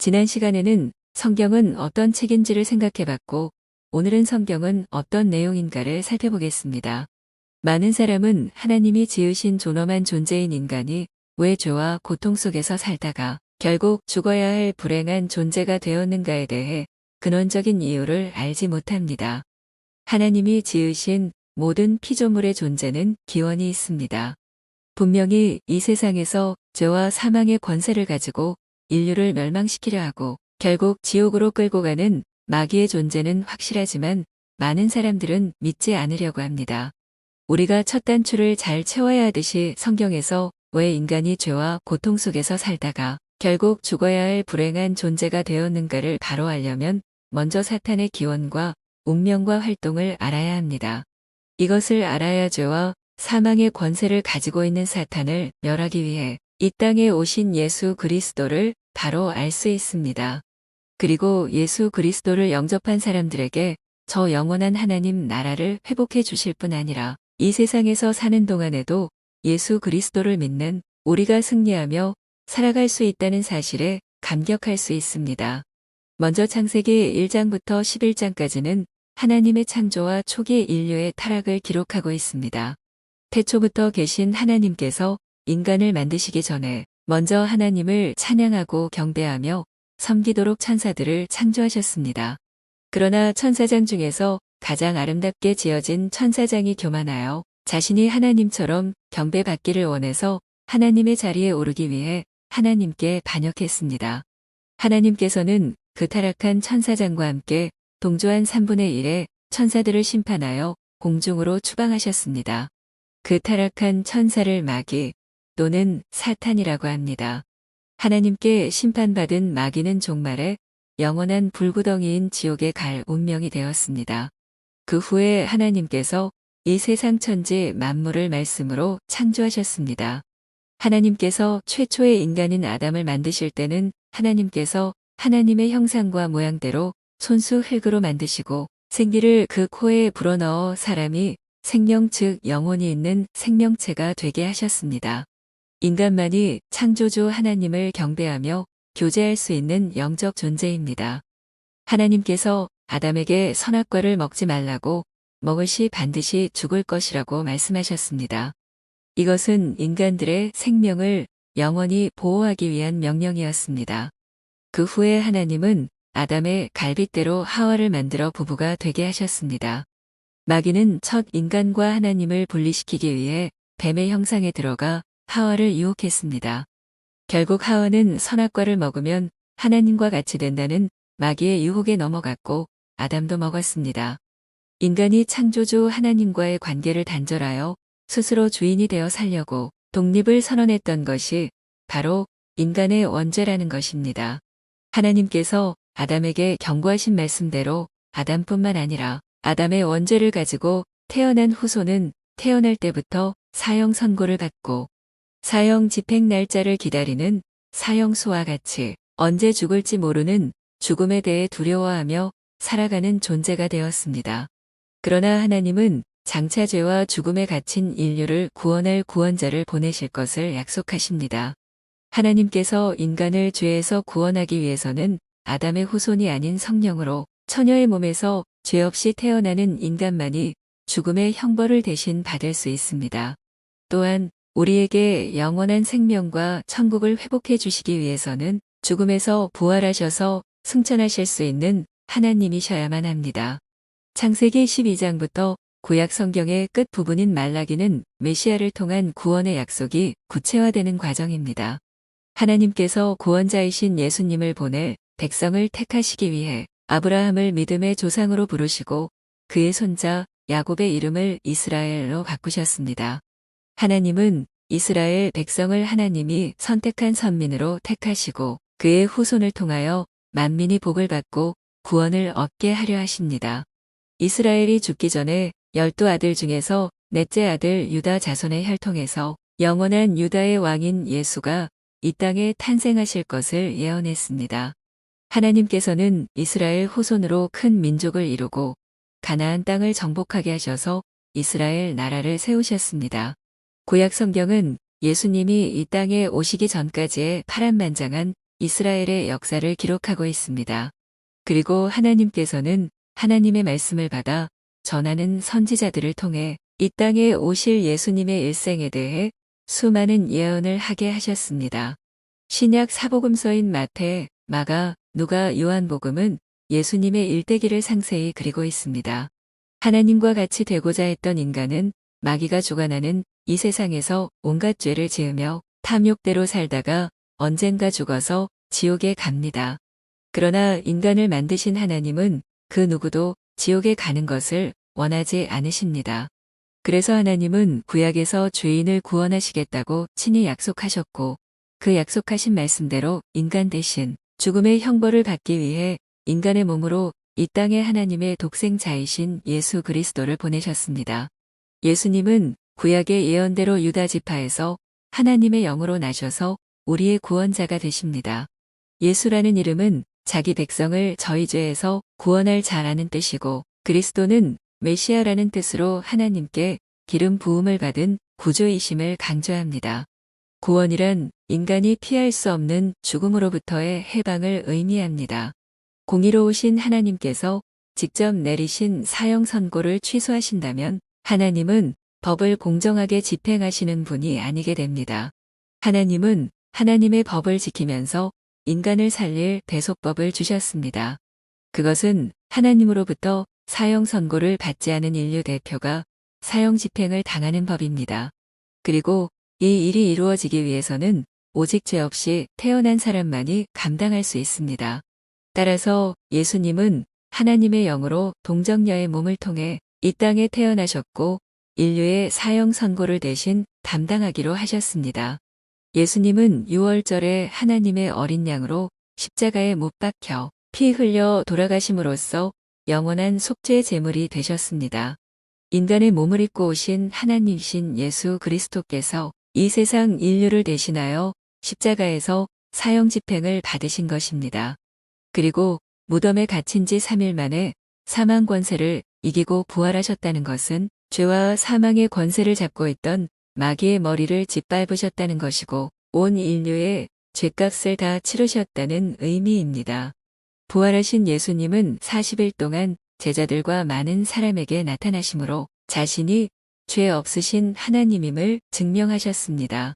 지난 시간에는 성경은 어떤 책인지를 생각해봤고, 오늘은 성경은 어떤 내용인가를 살펴보겠습니다. 많은 사람은 하나님이 지으신 존엄한 존재인 인간이 왜 죄와 고통 속에서 살다가 결국 죽어야 할 불행한 존재가 되었는가에 대해 근원적인 이유를 알지 못합니다. 하나님이 지으신 모든 피조물의 존재는 기원이 있습니다. 분명히 이 세상에서 죄와 사망의 권세를 가지고 인류를 멸망시키려 하고 결국 지옥으로 끌고 가는 마귀의 존재는 확실하지만 많은 사람들은 믿지 않으려고 합니다. 우리가 첫 단추를 잘 채워야 하듯이 성경에서 왜 인간이 죄와 고통 속에서 살다가 결국 죽어야 할 불행한 존재가 되었는가를 바로 알려면 먼저 사탄의 기원과 운명과 활동을 알아야 합니다. 이것을 알아야 죄와 사망의 권세를 가지고 있는 사탄을 멸하기 위해 이 땅에 오신 예수 그리스도를 바로 알 수 있습니다. 그리고 예수 그리스도를 영접한 사람들에게 저 영원한 하나님 나라를 회복해 주실 뿐 아니라 이 세상에서 사는 동안에도 예수 그리스도를 믿는 우리가 승리하며 살아갈 수 있다는 사실에 감격할 수 있습니다. 먼저 창세기 1장부터 11장까지는 하나님의 창조와 초기 인류의 타락을 기록하고 있습니다. 태초부터 계신 하나님께서 인간을 만드시기 전에 먼저 하나님을 찬양하고 경배하며 섬기도록 천사들을 창조하셨습니다. 그러나 천사장 중에서 가장 아름답게 지어진 천사장이 교만하여 자신이 하나님처럼 경배받기를 원해서 하나님의 자리에 오르기 위해 하나님께 반역했습니다. 하나님께서는 그 타락한 천사장과 함께 동조한 3분의 1의 천사들을 심판하여 공중으로 추방하셨습니다. 그 타락한 천사를 마귀 또는 사탄이라고 합니다. 하나님께 심판받은 마귀는 종말에 영원한 불구덩이인 지옥에 갈 운명이 되었습니다. 그 후에 하나님께서 이 세상 천지 만물을 말씀으로 창조하셨습니다. 하나님께서 최초의 인간인 아담을 만드실 때는 하나님께서 하나님의 형상과 모양대로 손수 흙으로 만드시고 생기를 그 코에 불어넣어 사람이 생명 즉 영혼이 있는 생명체가 되게 하셨습니다. 인간만이 창조주 하나님을 경배하며 교제할 수 있는 영적 존재입니다. 하나님께서 아담에게 선악과를 먹지 말라고 먹을 시 반드시 죽을 것이라고 말씀하셨습니다. 이것은 인간들의 생명을 영원히 보호하기 위한 명령이었습니다. 그 후에 하나님은 아담의 갈빗대로 하와를 만들어 부부가 되게 하셨습니다. 마귀는 첫 인간과 하나님을 분리시키기 위해 뱀의 형상에 들어가 하와를 유혹했습니다. 결국 하와는 선악과를 먹으면 하나님과 같이 된다는 마귀의 유혹에 넘어갔고 아담도 먹었습니다. 인간이 창조주 하나님과의 관계를 단절하여 스스로 주인이 되어 살려고 독립을 선언했던 것이 바로 인간의 원죄라는 것입니다. 하나님께서 아담에게 경고하신 말씀대로 아담뿐만 아니라 아담의 원죄를 가지고 태어난 후손은 태어날 때부터 사형 선고를 받고 사형 집행 날짜를 기다리는 사형수와 같이 언제 죽을지 모르는 죽음에 대해 두려워하며 살아가는 존재가 되었습니다. 그러나 하나님은 장차 죄와 죽음에 갇힌 인류를 구원할 구원자를 보내실 것을 약속하십니다. 하나님께서 인간을 죄에서 구원하기 위해서는 아담의 후손이 아닌 성령으로 처녀의 몸에서 죄 없이 태어나는 인간만이 죽음의 형벌을 대신 받을 수 있습니다. 또한 우리에게 영원한 생명과 천국을 회복해 주시기 위해서는 죽음에서 부활하셔서 승천하실 수 있는 하나님이셔야만 합니다. 창세기 12장부터 구약 성경의 끝 부분인 말라기는 메시아를 통한 구원의 약속이 구체화되는 과정입니다. 하나님께서 구원자이신 예수님을 보내 백성을 택하시기 위해 아브라함을 믿음의 조상으로 부르시고 그의 손자 야곱의 이름을 이스라엘로 바꾸셨습니다. 하나님은 이스라엘 백성을 하나님이 선택한 선민으로 택하시고 그의 후손을 통하여 만민이 복을 받고 구원을 얻게 하려 하십니다. 이스라엘이 죽기 전에 12아들 중에서 넷째 아들 유다 자손의 혈통에서 영원한 유다의 왕인 예수가 이 땅에 탄생하실 것을 예언했습니다. 하나님께서는 이스라엘 후손으로 큰 민족을 이루고 가나안 땅을 정복하게 하셔서 이스라엘 나라를 세우셨습니다. 구약 성경은 예수님이 이 땅에 오시기 전까지의 파란만장한 이스라엘의 역사를 기록하고 있습니다. 그리고 하나님께서는 하나님의 말씀을 받아 전하는 선지자들을 통해 이 땅에 오실 예수님의 일생에 대해 수많은 예언을 하게 하셨습니다. 신약 사복음서인 마태, 마가, 누가, 요한복음은 예수님의 일대기를 상세히 그리고 있습니다. 하나님과 같이 되고자 했던 인간은 마귀가 주관하는 이 세상에서 온갖 죄를 지으며 탐욕대로 살다가 언젠가 죽어서 지옥에 갑니다. 그러나 인간을 만드신 하나님은 그 누구도 지옥에 가는 것을 원하지 않으십니다. 그래서 하나님은 구약에서 죄인을 구원하시겠다고 친히 약속하셨고 그 약속하신 말씀대로 인간 대신 죽음의 형벌을 받기 위해 인간의 몸으로 이 땅에 하나님의 독생자이신 예수 그리스도를 보내셨습니다. 예수님은 구약의 예언대로 유다 지파에서 하나님의 영으로 나셔서 우리의 구원자가 되십니다. 예수라는 이름은 자기 백성을 저희 죄에서 구원할 자라는 뜻이고 그리스도는 메시아라는 뜻으로 하나님께 기름 부음을 받은 구주이심을 강조합니다. 구원이란 인간이 피할 수 없는 죽음으로부터의 해방을 의미합니다. 공의로우신 하나님께서 직접 내리신 사형 선고를 취소하신다면 하나님은 법을 공정하게 집행하시는 분이 아니게 됩니다. 하나님은 하나님의 법을 지키면서 인간을 살릴 대속법을 주셨습니다. 그것은 하나님으로부터 사형 선고를 받지 않은 인류 대표가 사형 집행을 당하는 법입니다. 그리고 이 일이 이루어지기 위해서는 오직 죄 없이 태어난 사람만이 감당할 수 있습니다. 따라서 예수님은 하나님의 영으로 동정녀의 몸을 통해 이 땅에 태어나셨고 인류의 사형 선고를 대신 담당하기로 하셨습니다. 예수님은 6월절에 하나님의 어린 양으로 십자가에 못 박혀 피 흘려 돌아가심으로써 영원한 속죄 제물이 되셨습니다. 인간의 몸을 입고 오신 하나님이신 예수 그리스도께서 이 세상 인류를 대신하여 십자가에서 사형 집행을 받으신 것입니다. 그리고 무덤에 갇힌 지 3일 만에 사망 권세를 이기고 부활하셨다는 것은 죄와 사망의 권세를 잡고 있던 마귀의 머리를 짓밟으셨다는 것이고 온 인류의 죄값을 다 치르셨다는 의미입니다. 부활하신 예수님은 40일 동안 제자들과 많은 사람에게 나타나심으로 자신이 죄 없으신 하나님임을 증명하셨습니다.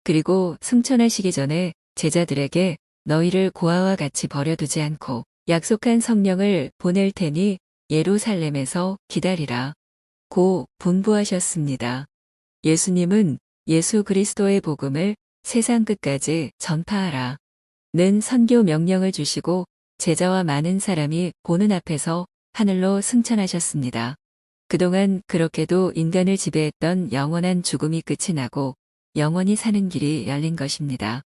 그리고 승천하시기 전에 제자들에게 너희를 고아와 같이 버려두지 않고 약속한 성령을 보낼 테니 예루살렘에서 기다리라 고 분부하셨습니다. 예수님은 예수 그리스도의 복음을 세상 끝까지 전파하라 는 선교 명령을 주시고 제자와 많은 사람이 보는 앞에서 하늘로 승천하셨습니다. 그동안 그렇게도 인간을 지배했던 영원한 죽음이 끝이 나고 영원히 사는 길이 열린 것입니다.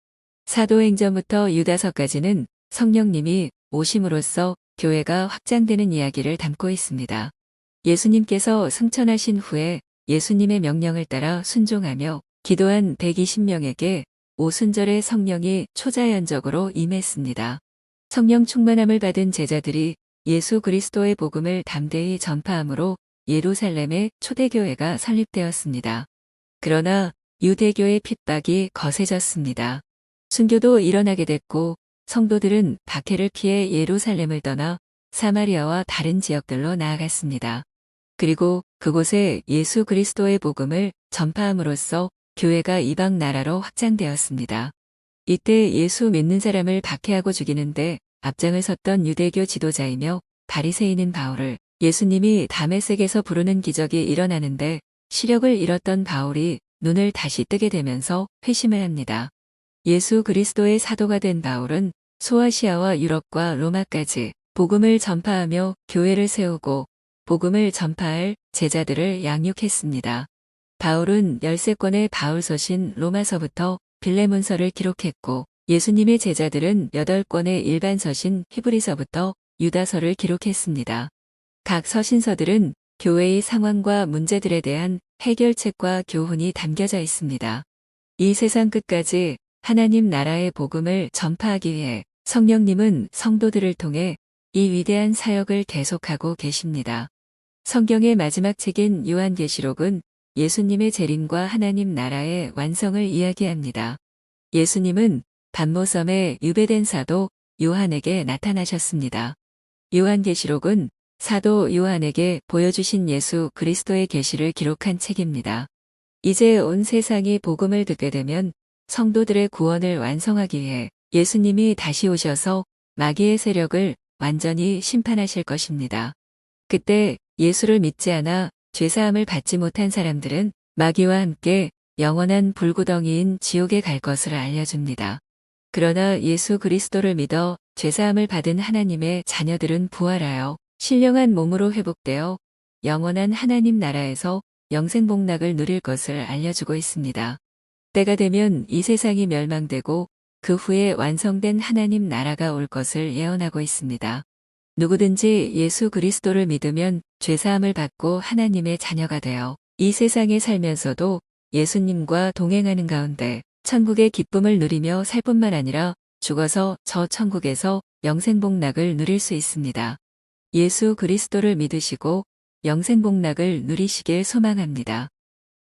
사도행전부터 유다서까지는 성령님이 오심으로써 교회가 확장되는 이야기를 담고 있습니다. 예수님께서 승천하신 후에 예수님의 명령을 따라 순종하며 기도한 120명에게 오순절에 성령이 초자연적으로 임했습니다. 성령 충만함을 받은 제자들이 예수 그리스도의 복음을 담대히 전파함으로 예루살렘의 초대교회가 설립되었습니다. 그러나 유대교의 핍박이 거세졌습니다. 순교도 일어나게 됐고 성도들은 박해를 피해 예루살렘을 떠나 사마리아와 다른 지역들로 나아갔습니다. 그리고 그곳에 예수 그리스도의 복음을 전파함으로써 교회가 이방 나라로 확장되었습니다. 이때 예수 믿는 사람을 박해하고 죽이는데 앞장을 섰던 유대교 지도자이며 바리새인인 바울을 예수님이 다메섹에서 부르는 기적이 일어나는데 시력을 잃었던 바울이 눈을 다시 뜨게 되면서 회심을 합니다. 예수 그리스도의 사도가 된 바울은 소아시아와 유럽과 로마까지 복음을 전파하며 교회를 세우고 복음을 전파할 제자들을 양육했습니다. 바울은 13권의 바울서신 로마서부터 빌레몬서를 기록했고 예수님의 제자들은 8권의 일반서신 히브리서부터 유다서를 기록했습니다. 각 서신서들은 교회의 상황과 문제들에 대한 해결책과 교훈이 담겨져 있습니다. 이 세상 끝까지 하나님 나라의 복음을 전파하기 위해 성령님은 성도들을 통해 이 위대한 사역을 계속하고 계십니다. 성경의 마지막 책인 요한계시록은 예수님의 재림과 하나님 나라의 완성을 이야기합니다. 예수님은 반모섬에 유배된 사도 요한에게 나타나셨습니다. 요한계시록은 사도 요한에게 보여주신 예수 그리스도의 계시를 기록한 책입니다. 이제 온 세상이 복음을 듣게 되면 성도들의 구원을 완성하기 위해 예수님이 다시 오셔서 마귀의 세력을 완전히 심판하실 것입니다. 그때 예수를 믿지 않아 죄사함을 받지 못한 사람들은 마귀와 함께 영원한 불구덩이인 지옥에 갈 것을 알려줍니다. 그러나 예수 그리스도를 믿어 죄사함을 받은 하나님의 자녀들은 부활하여 신령한 몸으로 회복되어 영원한 하나님 나라에서 영생복락을 누릴 것을 알려주고 있습니다. 때가 되면 이 세상이 멸망되고 그 후에 완성된 하나님 나라가 올 것을 예언하고 있습니다. 누구든지 예수 그리스도를 믿으면 죄사함을 받고 하나님의 자녀가 되어 이 세상에 살면서도 예수님과 동행하는 가운데 천국의 기쁨을 누리며 살 뿐만 아니라 죽어서 저 천국에서 영생복락을 누릴 수 있습니다. 예수 그리스도를 믿으시고 영생복락을 누리시길 소망합니다.